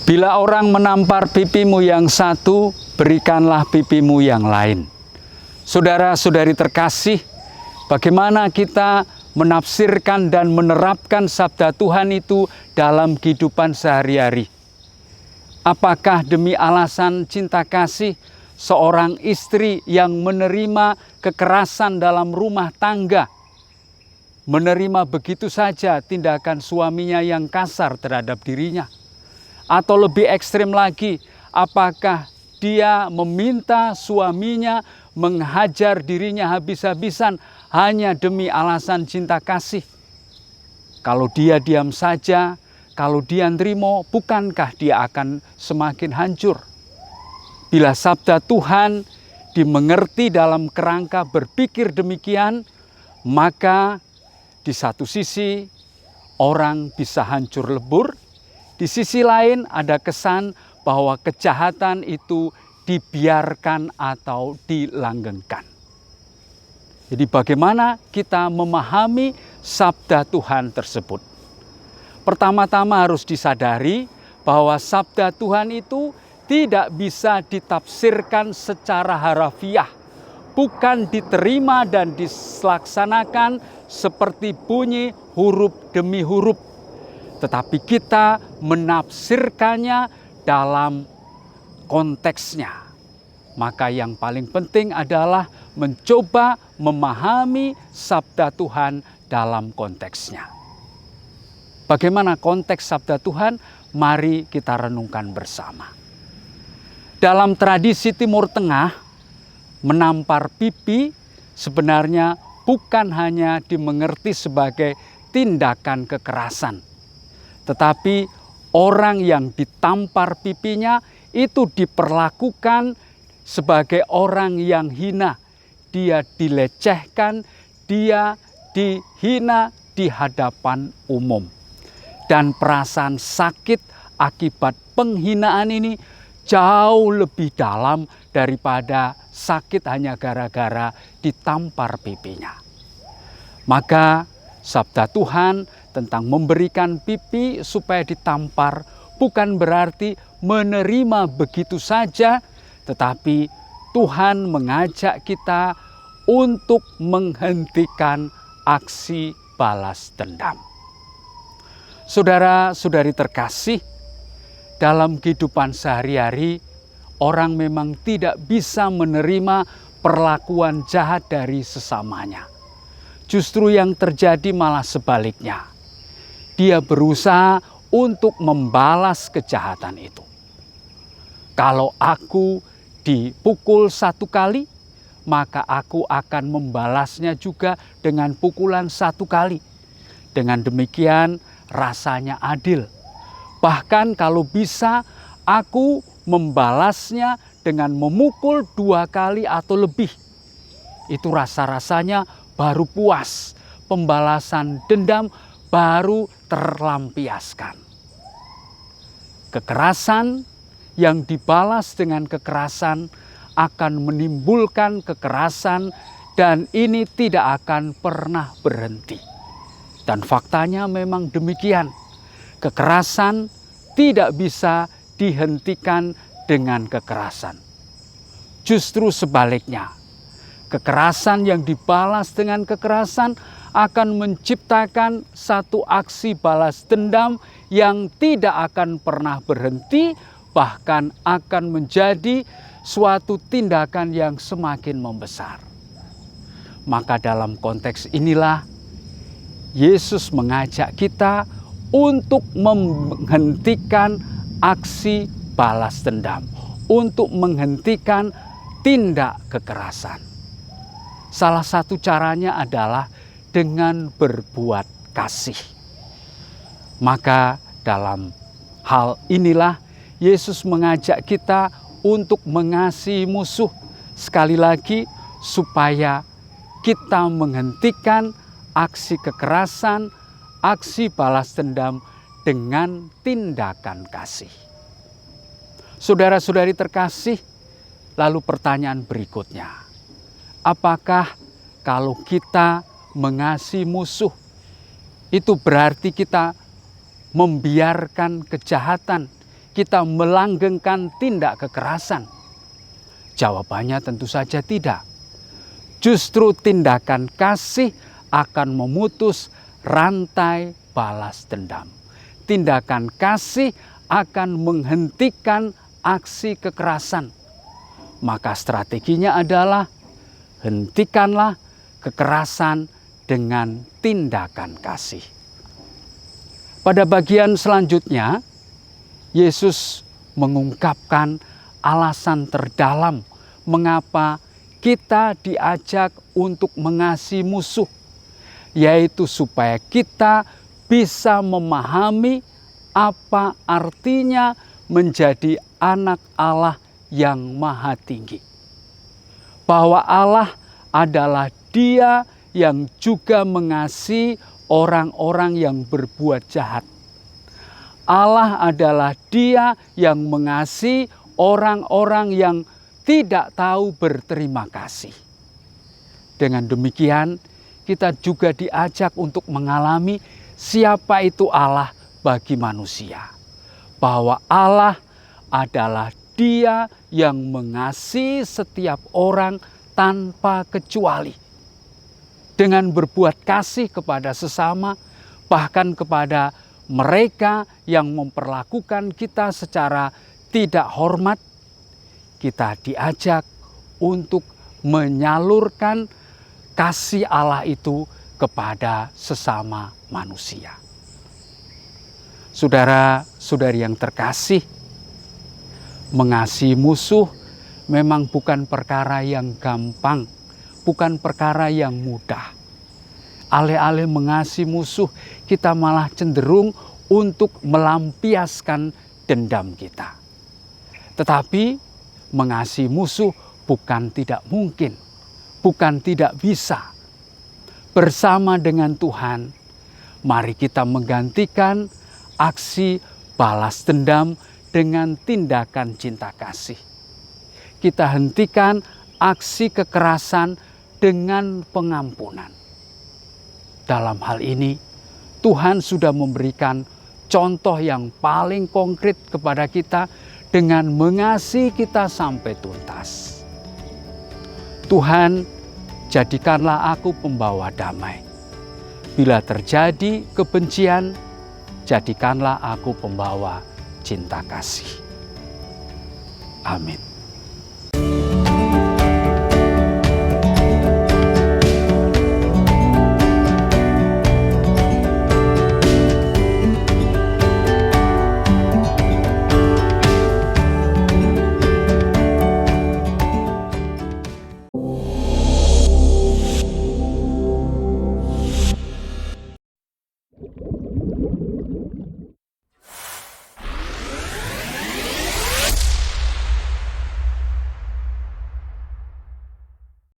Bila orang menampar pipimu yang satu, berikanlah pipimu yang lain. Saudara-saudari terkasih, bagaimana kita menafsirkan dan menerapkan sabda Tuhan itu dalam kehidupan sehari-hari? Apakah demi alasan cinta kasih, seorang istri yang menerima kekerasan dalam rumah tangga, menerima begitu saja tindakan suaminya yang kasar terhadap dirinya? Atau lebih ekstrim lagi, apakah dia meminta suaminya menghajar dirinya habis-habisan hanya demi alasan cinta kasih? Kalau dia diam saja, kalau dia nerimo, bukankah dia akan semakin hancur? Bila sabda Tuhan dimengerti dalam kerangka berpikir demikian, maka di satu sisi orang bisa hancur lebur, di sisi lain ada kesan bahwa kejahatan itu dibiarkan atau dilanggengkan. Jadi bagaimana kita memahami sabda Tuhan tersebut? Pertama-tama harus disadari bahwa sabda Tuhan itu tidak bisa ditafsirkan secara harafiah, bukan diterima dan dilaksanakan seperti bunyi huruf demi huruf, tetapi kita menafsirkannya dalam konteksnya. Maka yang paling penting adalah mencoba memahami sabda Tuhan dalam konteksnya. Bagaimana konteks sabda Tuhan? Mari kita renungkan bersama. Dalam tradisi Timur Tengah, menampar pipi sebenarnya bukan hanya dimengerti sebagai tindakan kekerasan, tetapi orang yang ditampar pipinya itu diperlakukan sebagai orang yang hina. Dia dilecehkan, dia dihina di hadapan umum. Dan perasaan sakit akibat penghinaan ini jauh lebih dalam daripada sakit hanya gara-gara ditampar pipinya. Maka sabda Tuhan tentang memberikan pipi supaya ditampar bukan berarti menerima begitu saja, tetapi Tuhan mengajak kita untuk menghentikan aksi balas dendam. Saudara-saudari terkasih, dalam kehidupan sehari-hari orang memang tidak bisa menerima perlakuan jahat dari sesamanya. Justru yang terjadi malah sebaliknya. Dia berusaha untuk membalas kejahatan itu. Kalau aku dipukul 1 kali, maka aku akan membalasnya juga dengan pukulan 1 kali. Dengan demikian rasanya adil. Bahkan kalau bisa aku membalasnya dengan memukul 2 kali atau lebih. Itu rasa-rasanya baru puas. Pembalasan dendam baru terlampiaskan. Kekerasan yang dibalas dengan kekerasan akan menimbulkan kekerasan dan ini tidak akan pernah berhenti. Dan faktanya memang demikian. Kekerasan tidak bisa dihentikan dengan kekerasan. Justru sebaliknya, kekerasan yang dibalas dengan kekerasan akan menciptakan satu aksi balas dendam yang tidak akan pernah berhenti, bahkan akan menjadi suatu tindakan yang semakin membesar. Maka dalam konteks inilah Yesus mengajak kita untuk menghentikan aksi balas dendam, untuk menghentikan tindak kekerasan. Salah satu caranya adalah dengan berbuat kasih. Maka dalam hal inilah Yesus mengajak kita untuk mengasihi musuh. Sekali lagi supaya kita menghentikan aksi kekerasan, aksi balas dendam dengan tindakan kasih. Saudara-saudari terkasih, lalu pertanyaan berikutnya. Apakah kalau kita mengasihi musuh, itu berarti kita membiarkan kejahatan, kita melanggengkan tindak kekerasan? Jawabannya tentu saja tidak. Justru tindakan kasih akan memutus rantai balas dendam. Tindakan kasih akan menghentikan aksi kekerasan. Maka strateginya adalah hentikanlah kekerasan dengan tindakan kasih. Pada bagian selanjutnya, Yesus mengungkapkan alasan terdalam mengapa kita diajak untuk mengasihi musuh, yaitu supaya kita bisa memahami apa artinya menjadi anak Allah yang maha tinggi. Bahwa Allah adalah Dia yang juga mengasihi orang-orang yang berbuat jahat. Allah adalah Dia yang mengasihi orang-orang yang tidak tahu berterima kasih. Dengan demikian, kita juga diajak untuk mengalami siapa itu Allah bagi manusia. Bahwa Allah adalah Dia yang mengasihi setiap orang tanpa kecuali. Dengan berbuat kasih kepada sesama, bahkan kepada mereka yang memperlakukan kita secara tidak hormat, kita diajak untuk menyalurkan kasih Allah itu kepada sesama manusia. Saudara-saudari yang terkasih, mengasihi musuh memang bukan perkara yang gampang, bukan perkara yang mudah. Alih-alih mengasihi musuh, kita malah cenderung untuk melampiaskan dendam kita. Tetapi mengasihi musuh bukan tidak mungkin, bukan tidak bisa. Bersama dengan Tuhan, mari kita menggantikan aksi balas dendam dengan tindakan cinta kasih. Kita hentikan aksi kekerasan dengan pengampunan. Dalam hal ini, Tuhan sudah memberikan contoh yang paling konkret kepada kita dengan mengasihi kita sampai tuntas. Tuhan, jadikanlah aku pembawa damai. Bila terjadi kebencian, jadikanlah aku pembawa cinta kasih. Amin.